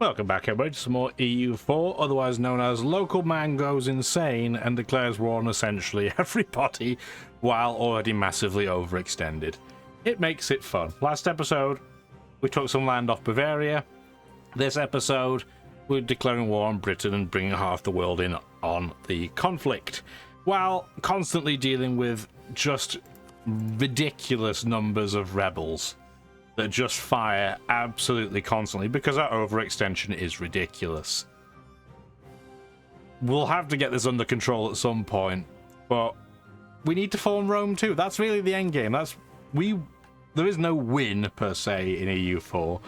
Welcome back, everybody, to some more EU4, otherwise known as Local Man Goes Insane and declares war on essentially everybody while already massively overextended. It makes it fun. Last episode, we took some land off Bavaria. This episode, we're declaring war on Britain and bringing half the world in on the conflict, while constantly dealing with just ridiculous numbers of rebels that just fire absolutely constantly because our overextension is ridiculous. We'll have to get this under control at some point, but we need to form Rome too. That's really the end game. There is no win per se in EU4,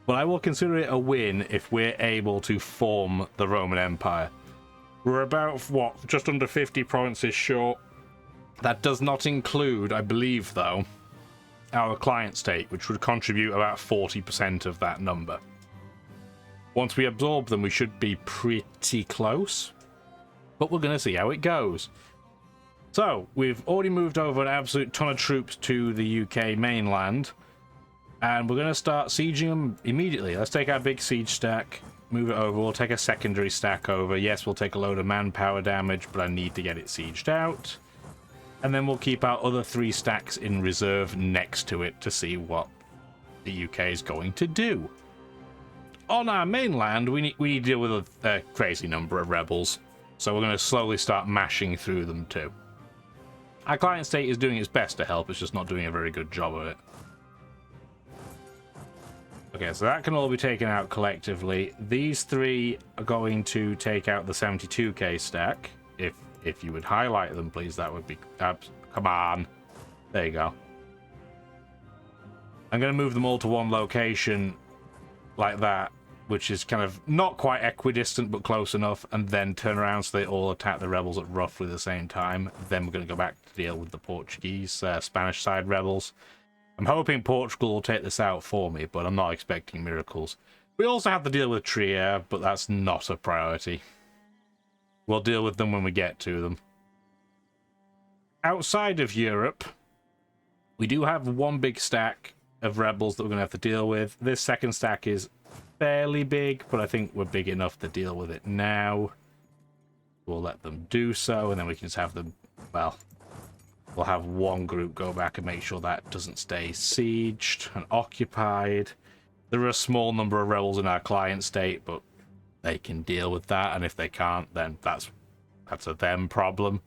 but I will consider it a win if we're able to form the Roman Empire. We're about, just under 50 provinces short. That does not include, I believe though, our client state, which would contribute about 40% of that number. Once we absorb them, we should be pretty close, but we're going to see how it goes. So, we've already moved over an absolute ton of troops to the UK mainland, and we're going to start sieging them immediately. Let's take our big siege stack, move it over, we'll take a secondary stack over. Yes, we'll take a load of manpower damage, but I need to get it sieged out. And then we'll keep our other 3 stacks in reserve next to it to see what the UK is going to do. On our mainland, we need to deal with a crazy number of rebels, so we're going to slowly start mashing through them too. Our client state is doing its best to help, it's just not doing a very good job of it. Okay, so that can all be taken out collectively. These 3 are going to take out the 72k stack. If you would highlight them, please, that would be... come on. There you go. I'm going to move them all to one location like that, which is kind of not quite equidistant, but close enough, and then turn around so they all attack the rebels at roughly the same time. Then we're going to go back to deal with the Portuguese, Spanish side rebels. I'm hoping Portugal will take this out for me, but I'm not expecting miracles. We also have to deal with Trier, but that's not a priority. We'll deal with them when we get to them. Outside of Europe, we do have one big stack of rebels that we're going to have to deal with. This second stack is fairly big, but I think we're big enough to deal with it now. We'll let them do so, and then we can just have them, well, we'll have one group go back and make sure that doesn't stay sieged and occupied. There are a small number of rebels in our client state, but they can deal with that, and if they can't, then that's a them problem.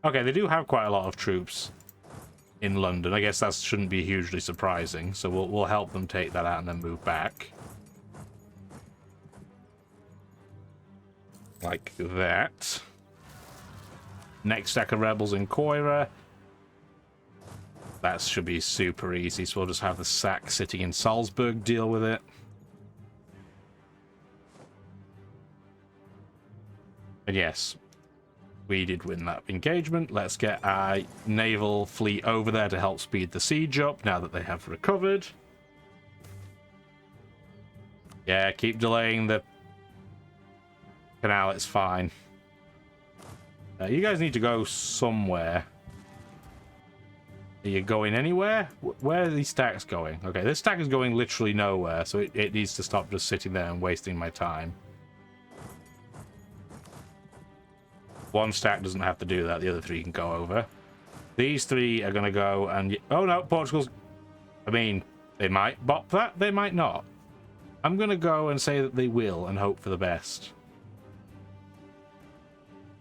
Okay, they do have quite a lot of troops in London. I guess that shouldn't be hugely surprising, so we'll help them take that out and then move back. Like that. Next stack of rebels in Coira. That should be super easy, so we'll just have the sack sitting in Salzburg deal with it. And yes, we did win that engagement. Let's get our naval fleet over there to help speed the siege up now that they have recovered. Yeah, keep delaying the canal, it's fine. You guys need to go somewhere. Are you going anywhere? Where are these stacks going? Okay, this stack is going literally nowhere, so it needs to stop just sitting there and wasting my time. One stack doesn't have to do that. The other 3 can go over. These 3 are going to go and... Oh, no, Portugal's... I mean, they might bop that. They might not. I'm going to go and say that they will and hope for the best.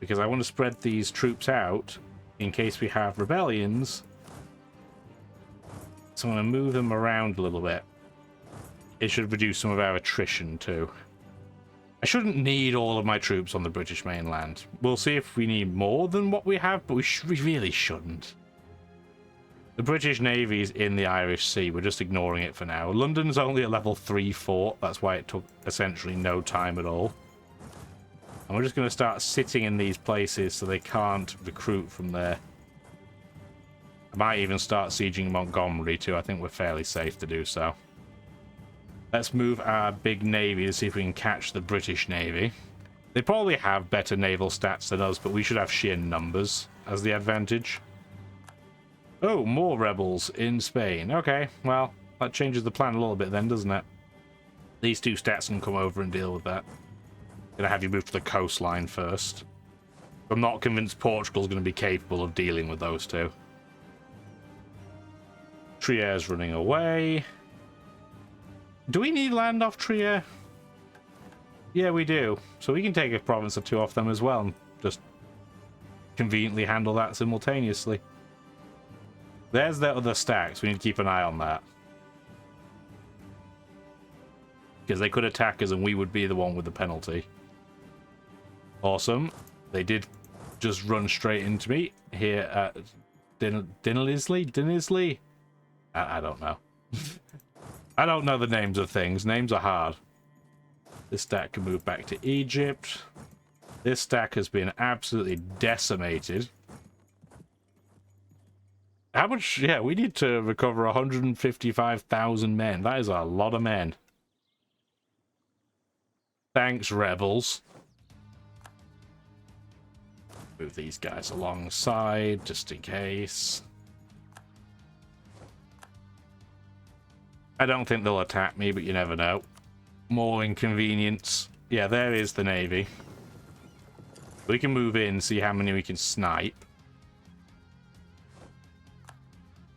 Because I want to spread these troops out in case we have rebellions. So I'm going to move them around a little bit. It should reduce some of our attrition too. I shouldn't need all of my troops on the British mainland. We'll see if we need more than what we have, but we really shouldn't. The British Navy's in the Irish Sea. We're just ignoring it for now. London's only a level 3 fort. That's why it took essentially no time at all. And we're just going to start sitting in these places so they can't recruit from there. I might even start sieging Montgomery too. I think we're fairly safe to do so. Let's move our big navy to see if we can catch the British Navy. They probably have better naval stats than us, but we should have sheer numbers as the advantage. Oh, more rebels in Spain. Okay, well, that changes the plan a little bit then, doesn't it? These two stats can come over and deal with that. Gonna have you move to the coastline first. I'm not convinced Portugal's gonna be capable of dealing with those two. Trier's running away. Do we need land off Trier? Yeah, we do. So we can take a province or two off them as well and just conveniently handle that simultaneously. There's their other stacks. We need to keep an eye on that. Because they could attack us and we would be the one with the penalty. Awesome. They did just run straight into me here at Dinnersley? I don't know. I don't know the names of things. Names are hard. This stack can move back to Egypt. This stack has been absolutely decimated. How much? Yeah, we need to recover 155,000 men. That is a lot of men. Thanks, rebels. Move these guys alongside, just in case. I don't think they'll attack me, but you never know. More inconvenience. Yeah, there is the navy. We can move in, see how many we can snipe.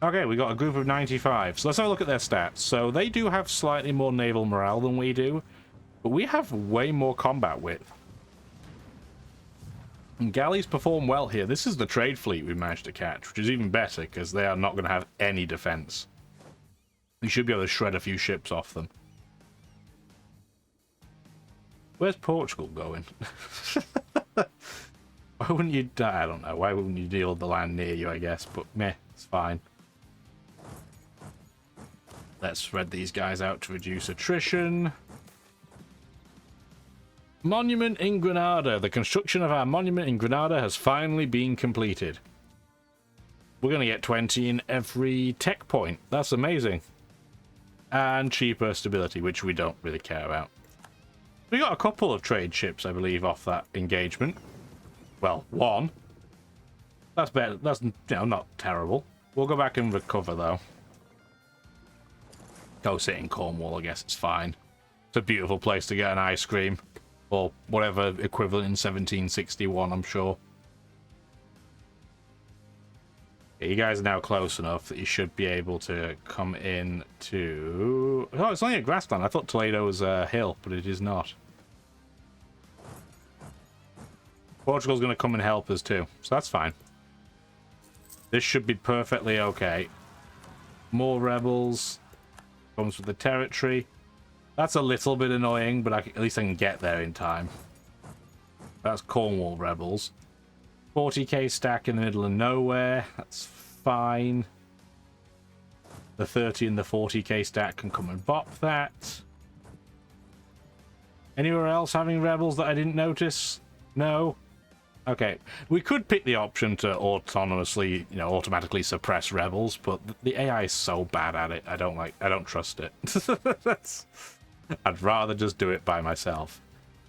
Okay, we got a group of 95. So let's have a look at their stats. So they do have slightly more naval morale than we do, but we have way more combat width. And galleys perform well here. This is the trade fleet we managed to catch, which is even better because they are not going to have any defense. We should be able to shred a few ships off them. Where's Portugal going? Why wouldn't you... I don't know. Why wouldn't you deal with the land near you, I guess. But meh, it's fine. Let's spread these guys out to reduce attrition. Monument in Granada. The construction of our monument in Granada has finally been completed. We're going to get 20 in every tech point. That's amazing. And cheaper stability, which we don't really care about. We got a couple of trade ships, I believe, off that engagement. Well, one. That's better. That's, you know, not terrible. We'll go back and recover, though. Go sit in Cornwall, I guess it's fine. It's a beautiful place to get an ice cream. Or whatever equivalent in 1761, I'm sure. Yeah, you guys are now close enough that you should be able to come in to... Oh, it's only a grassland. I thought Toledo was a hill, but it is not. Portugal's going to come and help us too, so that's fine. This should be perfectly okay. More rebels. Comes with the territory. That's a little bit annoying, but at least I can get there in time. That's Cornwall rebels. 40k stack in the middle of nowhere. That's fine. The 30 and the 40k stack can come and bop that. Anywhere else having rebels that I didn't notice? No? Okay. We could pick the option to autonomously, you know, automatically suppress rebels, but the AI is so bad at it. I don't trust it. I'd rather just do it by myself.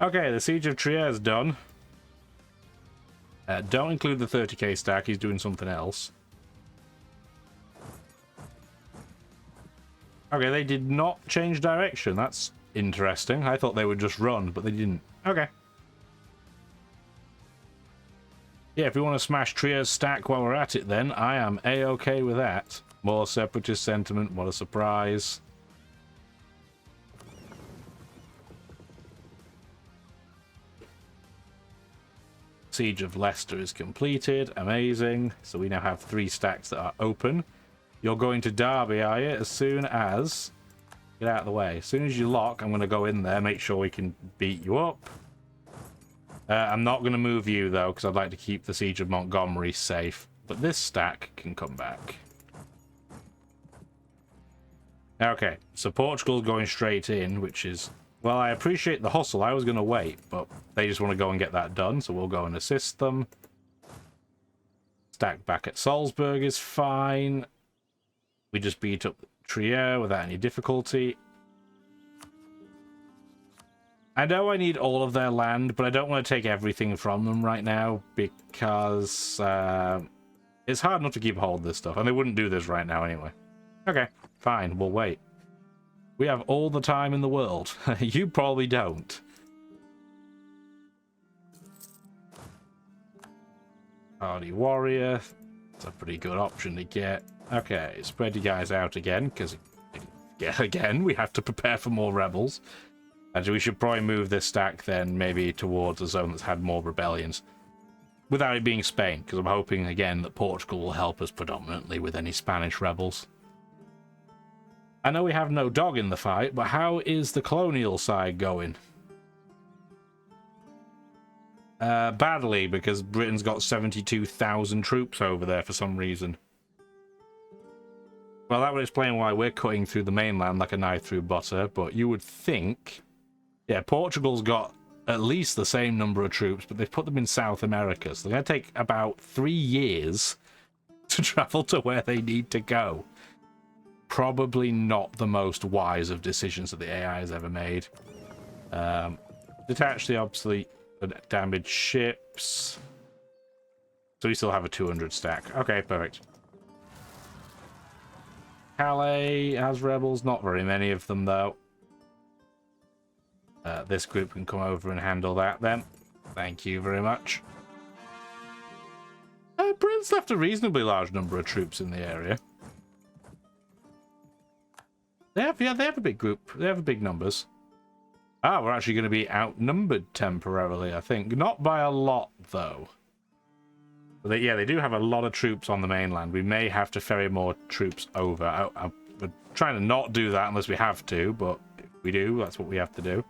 Okay, the Siege of Trier is done. Don't include the 30k stack, he's doing something else. Okay, they did not change direction. That's interesting. I thought they would just run, but they didn't. Okay. Yeah, if we want to smash Trier's stack while we're at it, then I am A-okay with that. More separatist sentiment, what a surprise. Siege of Leicester is completed. Amazing. So we now have 3 stacks that are open. You're going to Derby, are you? As soon as... Get out of the way. As soon as you lock, I'm going to go in there, make sure we can beat you up. I'm not going to move you, though, because I'd like to keep the Siege of Montgomery safe. But this stack can come back. Okay, so Portugal's going straight in, which is... Well, I appreciate the hustle. I was going to wait, but they just want to go and get that done, so we'll go and assist them. Stack back at Salzburg is fine. We just beat up Trier without any difficulty. I know I need all of their land, but I don't want to take everything from them right now because it's hard enough to keep hold of this stuff, and they wouldn't do this right now anyway. Okay, fine, we'll wait. We have all the time in the world. You probably don't. Hardy Warrior. It's a pretty good option to get. Okay, spread you guys out again, because again, we have to prepare for more rebels. And we should probably move this stack then maybe towards a zone that's had more rebellions. Without it being Spain, because I'm hoping again that Portugal will help us predominantly with any Spanish rebels. I know we have no dog in the fight, but how is the colonial side going? Badly, because Britain's got 72,000 troops over there for some reason. Well, that would explain why we're cutting through the mainland like a knife through butter, but you would think... Yeah, Portugal's got at least the same number of troops, but they've put them in South America, so they're going to take about 3 years to travel to where they need to go. Probably not the most wise of decisions that the AI has ever made. Detach the obsolete damaged ships. So we still have a 200 stack. Okay, perfect. Calais has rebels. Not very many of them, though. This group can come over and handle that, then. Thank you very much. Britain's left a reasonably large number of troops in the area. They have a big group. They have big numbers. Ah, we're actually going to be outnumbered temporarily, I think. Not by a lot, though. But yeah, they do have a lot of troops on the mainland. We may have to ferry more troops over. We're trying to not do that unless we have to, but if we do, that's what we have to do.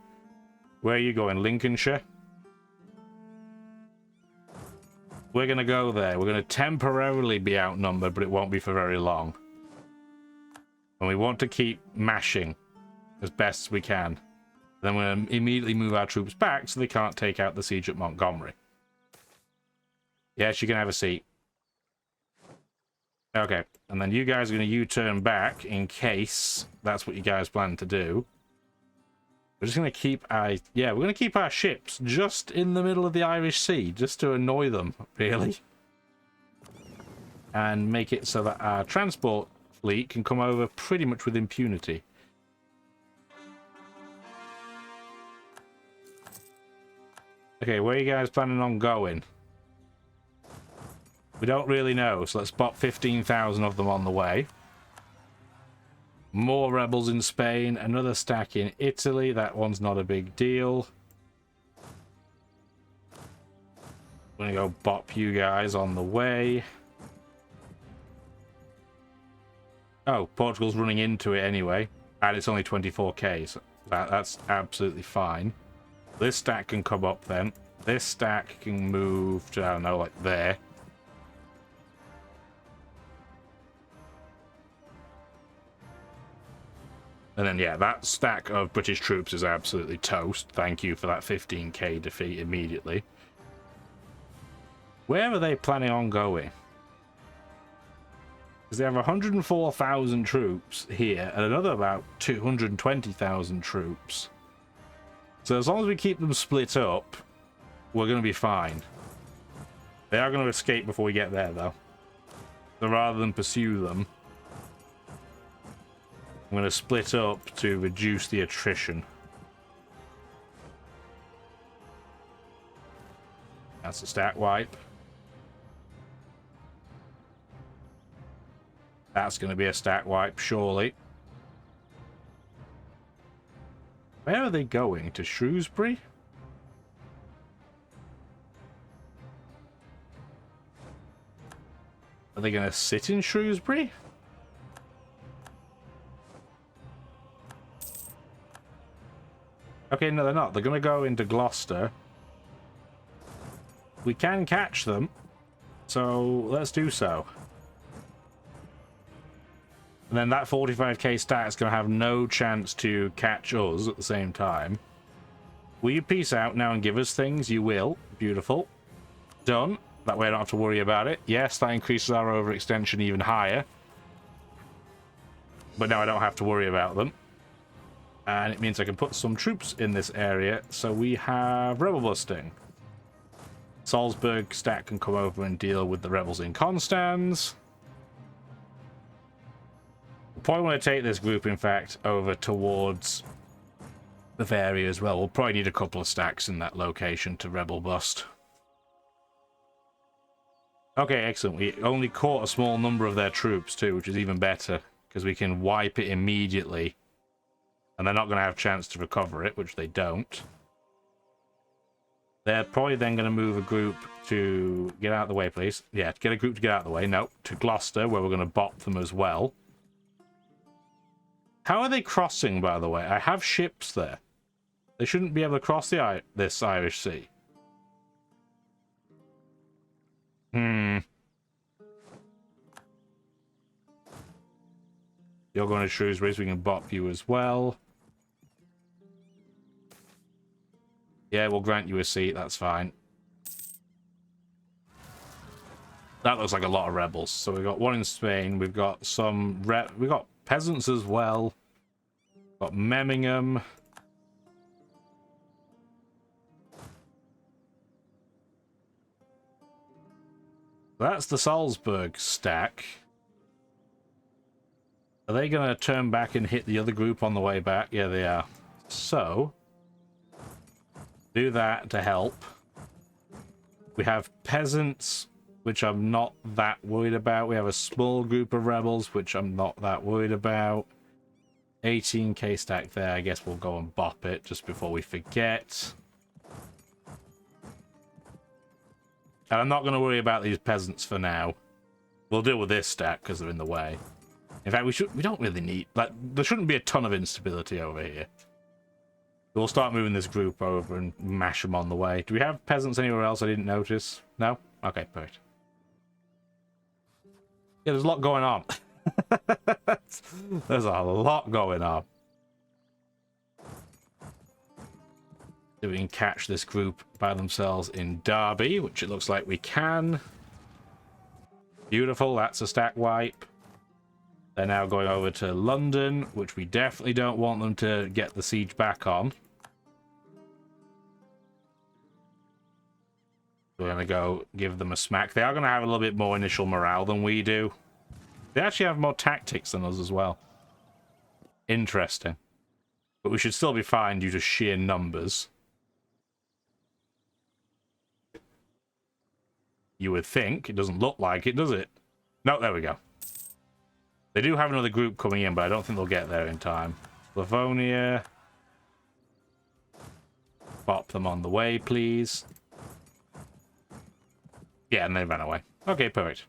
Where are you going? Lincolnshire? We're going to go there. We're going to temporarily be outnumbered, but it won't be for very long. And we want to keep mashing as best as we can. Then we're going to immediately move our troops back so they can't take out the siege at Montgomery. Yes, you can have a seat. Okay, and then you guys are going to U-turn back in case that's what you guys plan to do. We're just going to keep our... Yeah, we're going to keep our ships just in the middle of the Irish Sea, just to annoy them, really. And make it so that our transport fleet can come over pretty much with impunity. Okay, where are you guys planning on going? We don't really know, so let's spot 15,000 of them on the way. More rebels in Spain, another stack in Italy. That one's not a big deal. I'm gonna go bop you guys on the way. Oh, Portugal's running into it anyway, and it's only 24k, so that's absolutely fine. This stack can come up then. This stack can move to, I don't know, like there. And then, yeah, that stack of British troops is absolutely toast. Thank you for that 15k defeat immediately. Where are they planning on going? Because they have 104,000 troops here and another about 220,000 troops. So as long as we keep them split up, we're going to be fine. They are going to escape before we get there, though. So rather than pursue them, I'm going to split up to reduce the attrition. That's a stack wipe. That's going to be a stack wipe, surely. Where are they going? To Shrewsbury? Are they going to sit in Shrewsbury? Okay, no, they're not. They're going to go into Gloucester. We can catch them, so let's do so. And then that 45k stack is going to have no chance to catch us at the same time. Will you peace out now and give us things? You will. Beautiful. Done. That way I don't have to worry about it. Yes, that increases our overextension even higher. But now I don't have to worry about them. And it means I can put some troops in this area. So we have rebel busting. Salzburg stack can come over and deal with the rebels in Constance. probably want to take this group, in fact, over towards Bavaria as well. We'll probably need a couple of stacks in that location to rebel bust. Okay, excellent. We only caught a small number of their troops too, which is even better, because we can wipe it immediately. And they're not going to have a chance to recover it, which they don't. They're probably then going to move a group to... Get out of the way, please. Yeah, get a group to get out of the way. No, to Gloucester, where we're going to bop them as well. How are they crossing, by the way? I have ships there. They shouldn't be able to cross this Irish Sea. You're going to Shrewsbury, so we can bop you as well. Yeah, we'll grant you a seat, that's fine. That looks like a lot of rebels. So we've got one in Spain, we've got some... We've got peasants as well. Got Memmingen. That's the Salzburg stack. Are they going to turn back and hit the other group on the way back? Yeah, they are. So, do that to help. We have peasants, which I'm not that worried about. We have a small group of rebels, which I'm not that worried about. 18k stack there. I guess we'll go and bop it just before we forget. And I'm not going to worry about these peasants for now. We'll deal with this stack because they're in the way. In fact, we don't really need... Like, there shouldn't be a ton of instability over here. We'll start moving this group over and mash them on the way. Do we have peasants anywhere else I didn't notice? No? Okay, perfect. Yeah, there's a lot going on. There's a lot going on. So we can catch this group by themselves in Derby, which it looks like we can. Beautiful, that's a stack wipe. They're now going over to London, which we definitely don't want them to get the siege back on. We're going to go give them a smack. They are going to have a little bit more initial morale than we do. They actually have more tactics than us as well. Interesting. But we should still be fine due to sheer numbers. You would think. It doesn't look like it, does it? No, there we go. They do have another group coming in, but I don't think they'll get there in time. Livonia. Bop them on the way, please. Yeah, and they ran away. Okay, perfect.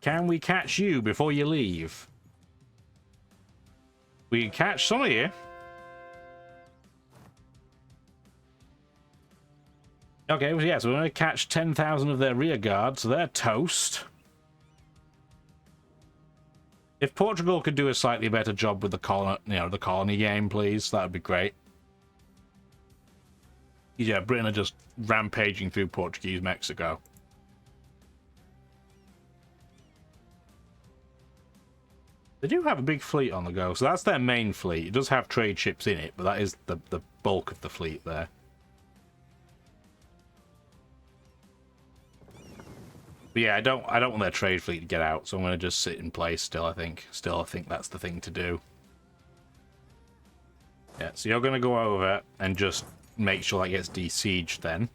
Can we catch you before you leave? We can catch some of you. Okay, well, yeah, so we're going to catch 10,000 of their rear guard, so they're toast. If Portugal could do a slightly better job with the colony game, please, that would be great. Yeah, Britain are just rampaging through Portuguese Mexico. They do have a big fleet on the go, so that's their main fleet. It does have trade ships in it, but that is the bulk of the fleet there. But yeah, I don't want their trade fleet to get out, so I'm going to just sit in place still, I think. Still, I think that's the thing to do. Yeah, so you're going to go over and just make sure that gets de-sieged then.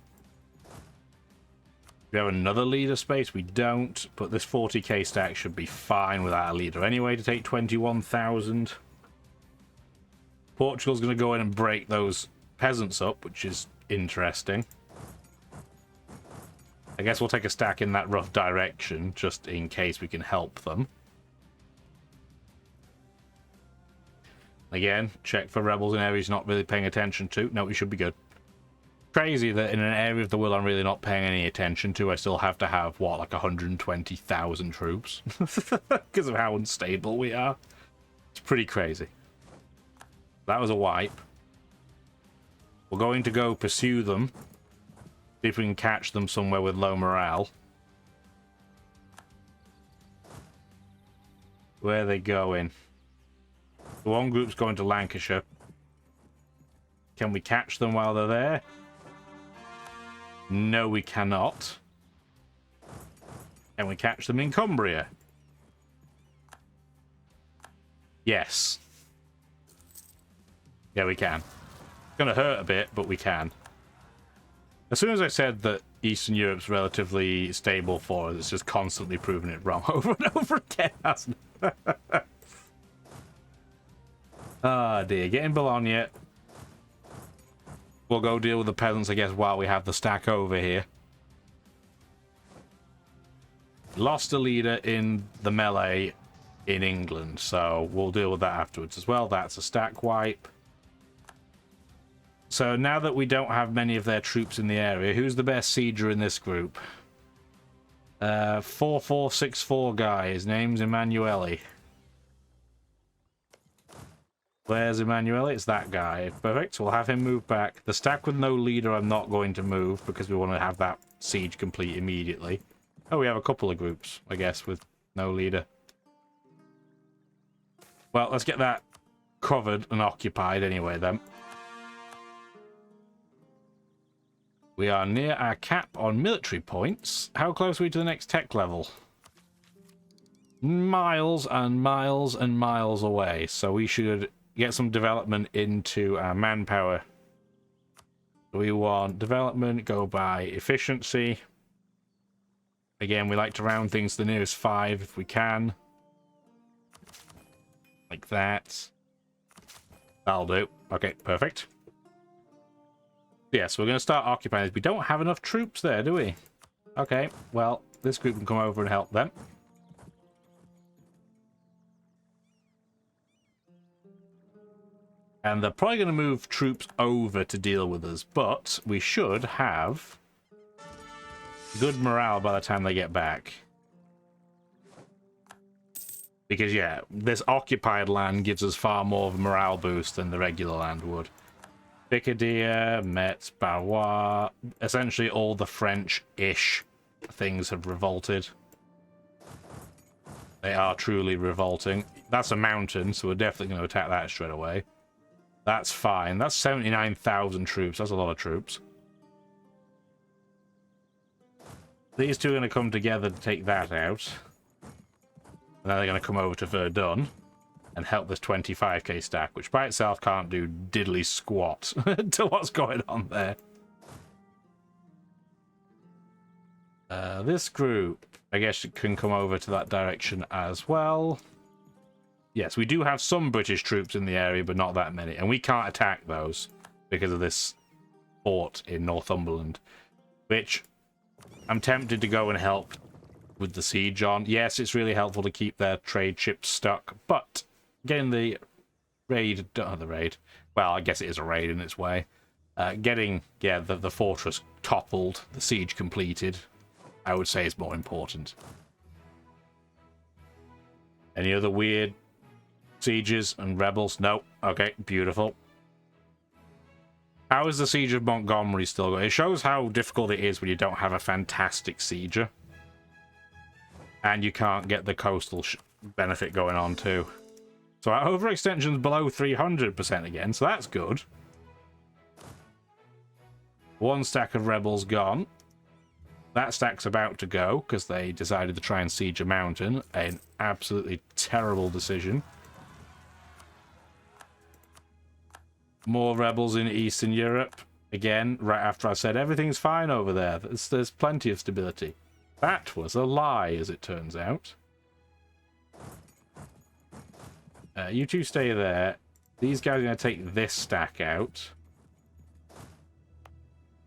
We have another leader space. We don't, but this 40k stack should be fine without a leader anyway to take 21,000. Portugal's going to go in and break those peasants up, which is interesting. I guess we'll take a stack in that rough direction, just in case we can help them. Again, check for rebels in areas not really paying attention to. No, we should be good. Crazy that in an area of the world I'm really not paying any attention to, I still have to have, what, like 120,000 troops? Because of how unstable we are. It's pretty crazy. That was a wipe. We're going to go pursue them. See if we can catch them somewhere with low morale. Where are they going? The one group's going to Lancashire. Can we catch them while they're there? No, we cannot. Can we catch them in Cumbria? Yes. Yeah, we can. It's going to hurt a bit, but we can. As soon as I said that Eastern Europe's relatively stable for us, it's just constantly proving it wrong over and over again, hasn't it? Ah, dear. Get in Bologna. We'll go deal with the peasants, I guess, while we have the stack over here. Lost a leader in the melee in England, so we'll deal with that afterwards as well. That's a stack wipe. So now that we don't have many of their troops in the area, who's the best sieger in this group? 4464 guy. His name's Emanuele. Where's Emanuele? It's that guy. Perfect. We'll have him move back. The stack with no leader I'm not going to move because we want to have that siege complete immediately. Oh, we have a couple of groups, I guess, with no leader. Well, let's get that covered and occupied anyway, then. We are near our cap on military points. How close are we to the next tech level? Miles and miles and miles away. So we should get some development into our manpower. We want development, go by efficiency. Again, we like to round things to the nearest 5 if we can. Like that. That'll do. Okay, perfect. Yeah, so we're going to start occupying this. We don't have enough troops there, do we? Okay, well, this group can come over and help them. And they're probably going to move troops over to deal with us, but we should have good morale by the time they get back. Because, yeah, this occupied land gives us far more of a morale boost than the regular land would. Picardy, Metz, Barrois, essentially all the French-ish things have revolted. They are truly revolting. That's a mountain, so we're definitely going to attack that straight away. That's fine. That's 79,000 troops. That's a lot of troops. These two are going to come together to take that out. And then they're going to come over to Verdun and help this 25k stack, which by itself can't do diddly squat to what's going on there. This group, I guess, it can come over to that direction as well. Yes, we do have some British troops in the area, but not that many. And we can't attack those because of this fort in Northumberland, which I'm tempted to go and help with the siege on. Yes, it's really helpful to keep their trade ships stuck, but getting the raid, well, I guess it is a raid in its way. Getting, yeah, the fortress toppled, the siege completed, I would say is more important. Any other weird sieges and rebels? No. Okay, beautiful. How is the siege of Montgomery still going? It shows how difficult it is when you don't have a fantastic sieger. And you can't get the coastal benefit going on too. So our overextension's below 300% again, so that's good. One stack of rebels gone. That stack's about to go, because they decided to try and siege a mountain. An absolutely terrible decision. More rebels in Eastern Europe. Again, right after I said everything's fine over there. There's plenty of stability. That was a lie, as it turns out. You two stay there. These guys are going to take this stack out.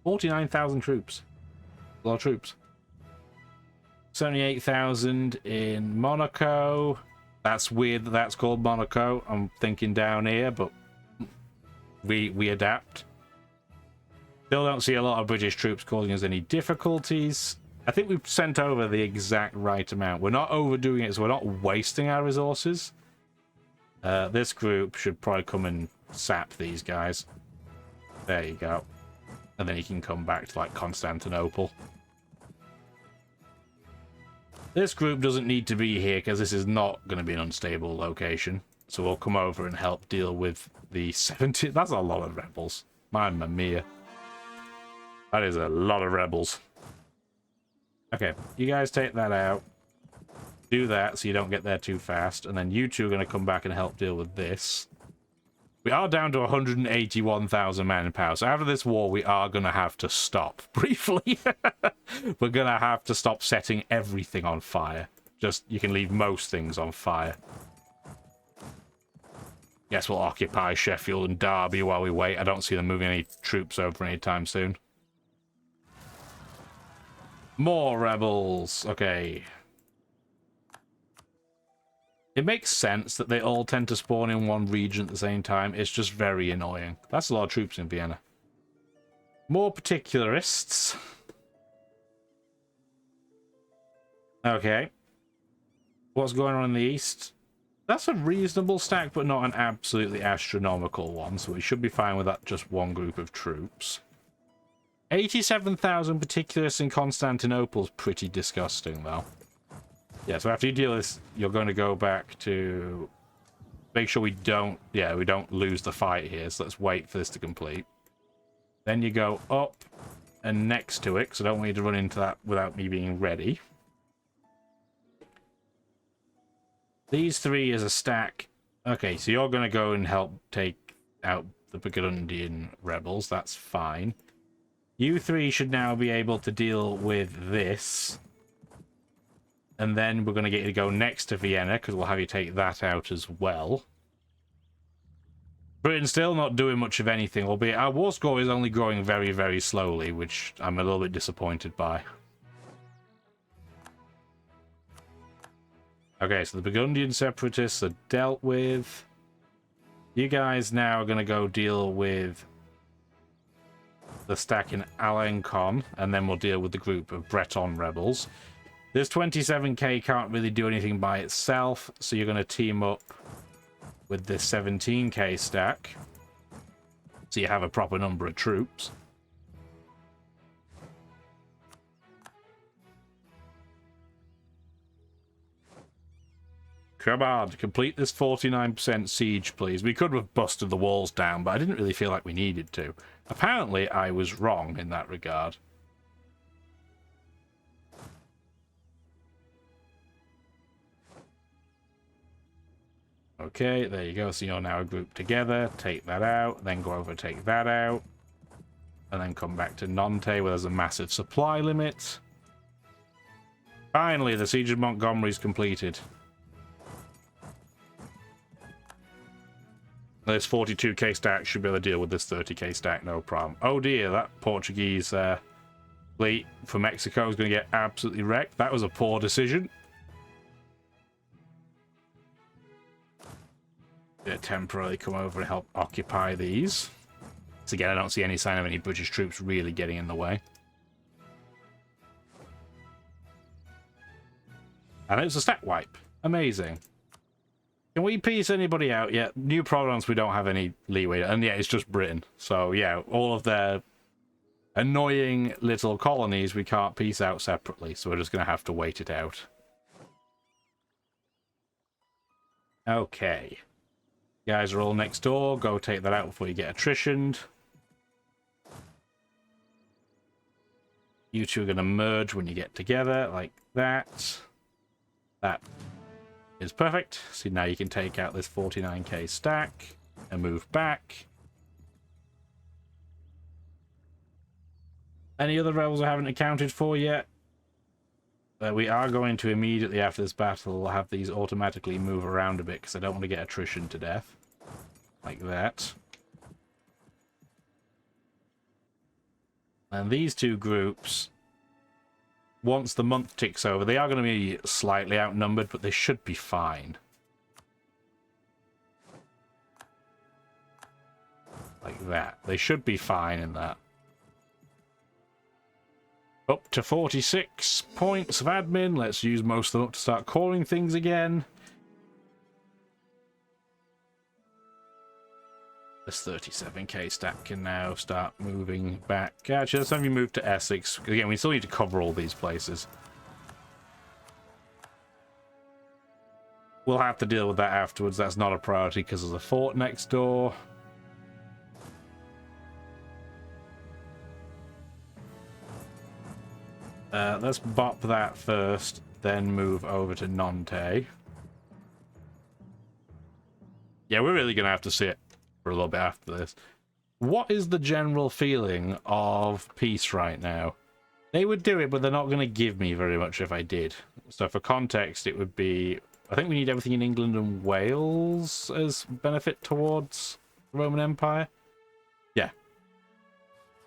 49,000 troops. A lot of troops. 78,000 in Monaco. That's weird that that's called Monaco. I'm thinking down here, but we adapt. Still don't see a lot of British troops causing us any difficulties. I think we've sent over the exact right amount. We're not overdoing it, so we're not wasting our resources. This group should probably come and sap these guys. There you go. And then you can come back to, like, Constantinople. This group doesn't need to be here, because this is not going to be an unstable location. So we'll come over and help deal with the 70... That's a lot of rebels. Mamma mia. That is a lot of rebels. Okay, you guys take that out. Do that so you don't get there too fast, and then you two are going to come back and help deal with this. We are down to 181,000 manpower, so after this war we are going to have to stop briefly. We're going to have to stop setting everything on fire. Just, you can leave most things on fire. Guess we'll occupy Sheffield and Derby while we wait. I don't see them moving any troops over anytime soon. More rebels. Okay. It makes sense that they all tend to spawn in one region at the same time. It's just very annoying. That's a lot of troops in Vienna. More particularists. Okay. What's going on in the east? That's a reasonable stack, but not an absolutely astronomical one, so we should be fine with that just one group of troops. 87,000 particularists in Constantinople is pretty disgusting, though. Yeah, so after you deal with this, you're going to go back to make sure we don't lose the fight here, so let's wait for this to complete. Then you go up and next to it, because I don't want you to run into that without me being ready. These three is a stack. Okay, so you're going to go and help take out the Burgundian rebels. That's fine. You three should now be able to deal with this. And then we're going to get you to go next to Vienna, because we'll have you take that out as well. Britain's still not doing much of anything, albeit our war score is only growing very, very slowly, which I'm a little bit disappointed by. Okay, so the Burgundian separatists are dealt with. You guys now are going to go deal with the stack in Alencon, and then we'll deal with the group of Breton rebels. This 27k can't really do anything by itself, so you're going to team up with this 17k stack, so you have a proper number of troops. Come on, complete this 49% siege, please. We could have busted the walls down, but I didn't really feel like we needed to. Apparently, I was wrong in that regard. Okay, there you go. So you're now grouped together. Take that out, then go over, take that out, and then come back to Nantes, where there's a massive supply limit. Finally, the siege of Montgomery is completed. This 42k stack should be able to deal with this 30k stack, no problem. Oh dear, that Portuguese fleet for Mexico is going to get absolutely wrecked. That was a poor decision. Temporarily come over and help occupy these. So again, I don't see any sign of any British troops really getting in the way. And it was a stack wipe. Amazing. Can we piece anybody out yet? New Providence, we don't have any leeway. And yeah, it's just Britain. So yeah, all of their annoying little colonies we can't piece out separately. So we're just going to have to wait it out. Okay. You guys are all next door. Go take that out before you get attritioned. You two are going to merge when you get together, like that. That is perfect. So now you can take out this 49k stack and move back. Any other rebels I haven't accounted for yet? We are going to immediately after this battle have these automatically move around a bit because I don't want to get attrition to death. Like that. And these two groups, once the month ticks over, they are going to be slightly outnumbered, but they should be fine. Like that. They should be fine in that. Up to 46 points of admin. Let's use most of them up to start calling things again. This 37k stack can now start moving back. Actually, let's have you move to Essex. Again, we still need to cover all these places. We'll have to deal with that afterwards. That's not a priority because there's a fort next door. Let's bop that first. then move over to Nantes. Yeah, we're really going to have to sit for a little bit after this. What is the general feeling of peace right now? They would do it, but they're not going to give me very much if I did. So for context, it would be... I think we need everything in England and Wales as benefit towards the Roman Empire. Yeah.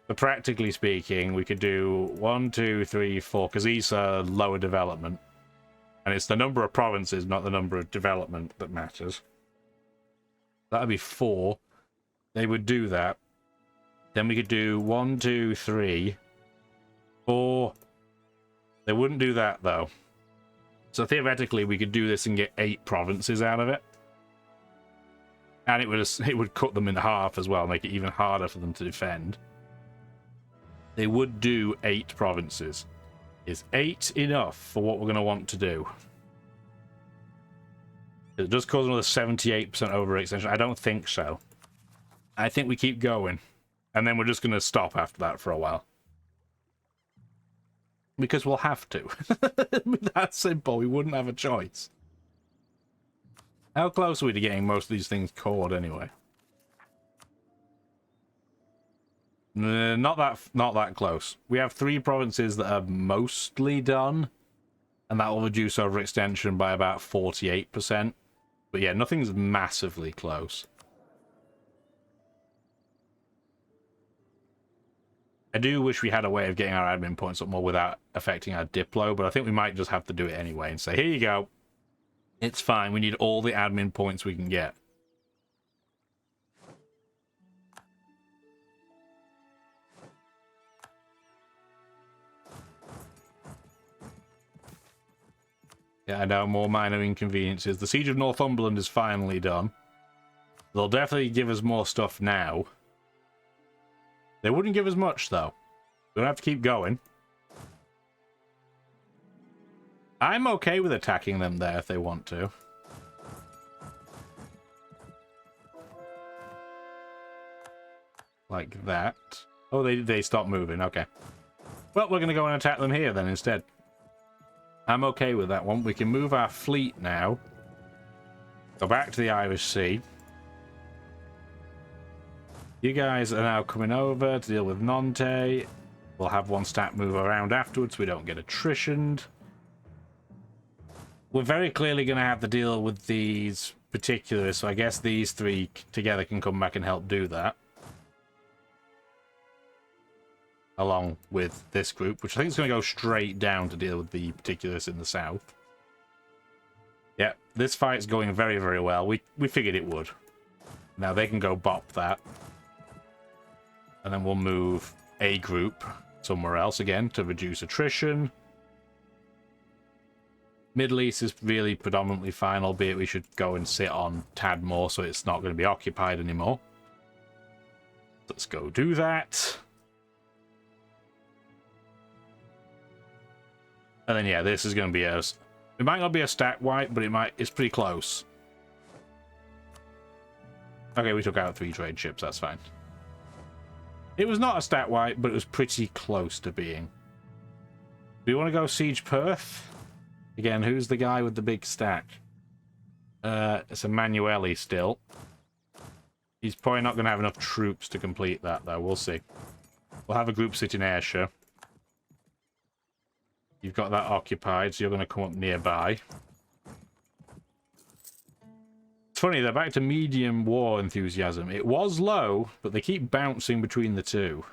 But practically speaking, we could do 1, 2, 3, 4, because these are lower development. And it's the number of provinces, not the number of development that matters. That would be 4. They would do that. Then we could do 1, 2, 3, 4. They wouldn't do that, though. So theoretically, we could do this and get 8 provinces out of it. And it would cut them in half as well, make it even harder for them to defend. They would do 8 provinces. Is 8 enough for what we're going to want to do? It does cause another 78% overextension. I don't think so. I think we keep going. And then we're just going to stop after that for a while. Because we'll have to. That's simple. We wouldn't have a choice. How close are we to getting most of these things cored anyway? Not that close. We have 3 provinces that are mostly done. And that will reduce overextension by about 48%. But yeah, nothing's massively close. I do wish we had a way of getting our admin points up more without affecting our Diplo, but I think we might just have to do it anyway and say, here you go. It's fine. We need all the admin points we can get. Yeah, I know, more minor inconveniences. The Siege of Northumberland is finally done. They'll definitely give us more stuff now. They wouldn't give us much, though. We're going to have to keep going. I'm okay with attacking them there if they want to. Like that. Oh, they stopped moving. Okay. Well, we're going to go and attack them here then instead. I'm okay with that one. We can move our fleet now. Go back to the Irish Sea. You guys are now coming over to deal with Nantes. We'll have one stat move around afterwards so we don't get attritioned. We're very clearly going to have to deal with these particulars, so I guess these 3 together can come back and help do that. Along with this group, which I think is going to go straight down to deal with the particulars in the south. Yeah, this fight's going very, very well. We figured it would. Now they can go bop that. And then we'll move a group somewhere else again to reduce attrition. Middle East is really predominantly fine, albeit we should go and sit on tad more so it's not going to be occupied anymore. Let's go do that. And then yeah, this is going to be it might not be a stack wipe, but it's pretty close. Okay, we took out 3 trade ships, that's fine. It was not a stat wipe, but it was pretty close to being. Do we want to go siege Perth? Again, who's the guy with the big stack? It's Emanuele still. He's probably not going to have enough troops to complete that, though. We'll see. We'll have a group sit in Ayrshire. You've got that occupied, so you're going to come up nearby. It's funny, they're back to medium war enthusiasm. It was low, but they keep bouncing between the two.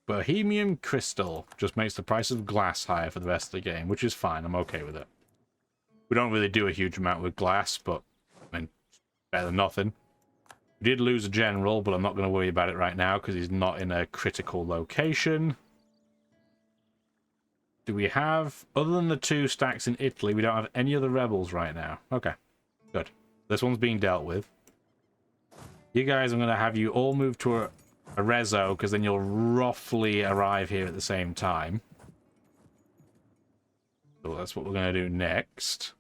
Bohemian Crystal just makes the price of glass higher for the rest of the game, which is fine. I'm okay with it. We don't really do a huge amount with glass, but I mean, better than nothing. We did lose a general, but I'm not going to worry about it right now because he's not in a critical location. Do we have, other than the 2 stacks in Italy, we don't have any other rebels right now. Okay, good. This one's being dealt with. You guys, I'm going to have you all move to a reso, because then you'll roughly arrive here at the same time. So that's what we're going to do next.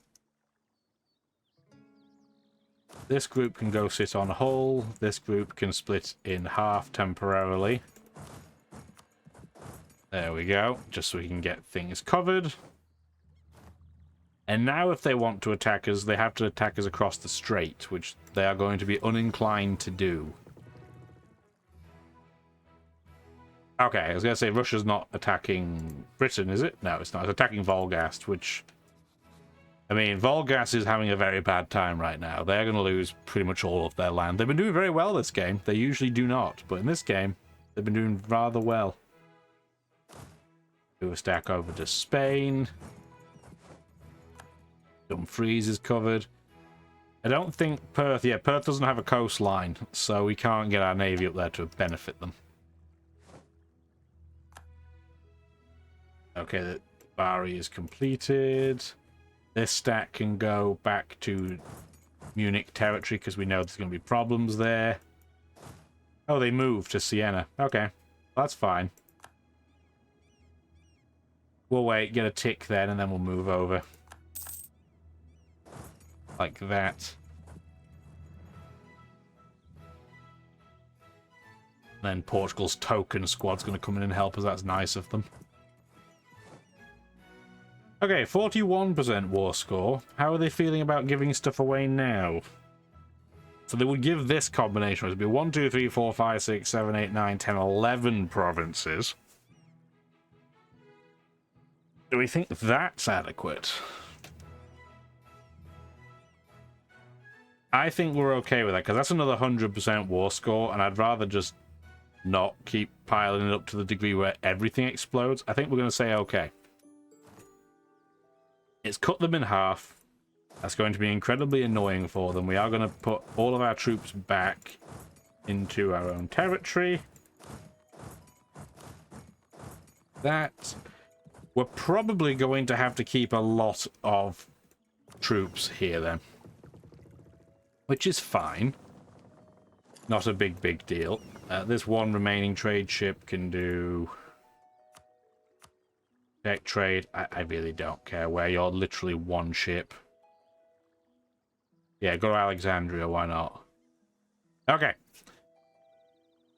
This group can go sit on Hull. This group can split in half temporarily. There we go, just so we can get things covered. And now if they want to attack us, they have to attack us across the strait, which they are going to be uninclined to do. Okay, I was going to say Russia's not attacking Britain, is it? No, it's not. It's attacking Volgast, which... I mean, Volgast is having a very bad time right now. They're going to lose pretty much all of their land. They've been doing very well this game. They usually do not. But in this game, they've been doing rather well. Do a stack over to Spain. Dumfries is covered. I don't think Perth... Yeah, Perth doesn't have a coastline, so we can't get our navy up there to benefit them. Okay, the Bari is completed. This stack can go back to Munich territory because we know there's going to be problems there. Oh, they moved to Siena. Okay, that's fine. We'll wait, get a tick then, and then we'll move over. Like that. Then Portugal's token squad's going to come in and help us. That's nice of them. Okay, 41% war score. How are they feeling about giving stuff away now? So they would give this combination. It would be 1, 2, 3, 4, 5, 6, 7, 8, 9, 10, 11 provinces. Do we think that's adequate? I think we're okay with that, because that's another 100% war score, and I'd rather just not keep piling it up to the degree where everything explodes. I think we're going to say okay. It's cut them in half. That's going to be incredibly annoying for them. We are going to put all of our troops back into our own territory. That... We're probably going to have to keep a lot of troops here then. Which is fine. Not a big deal. This one remaining trade ship can do... tech trade. I really don't care where you're literally one ship. Yeah, go to Alexandria, why not? Okay.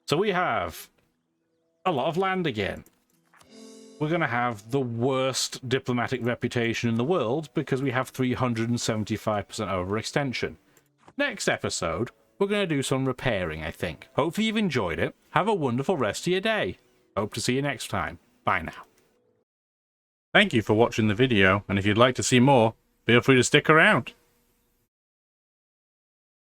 So we have a lot of land again. We're going to have the worst diplomatic reputation in the world because we have 375% overextension. Next episode, we're going to do some repairing, I think. Hopefully you've enjoyed it. Have a wonderful rest of your day. Hope to see you next time. Bye now. Thank you for watching the video, and if you'd like to see more, feel free to stick around.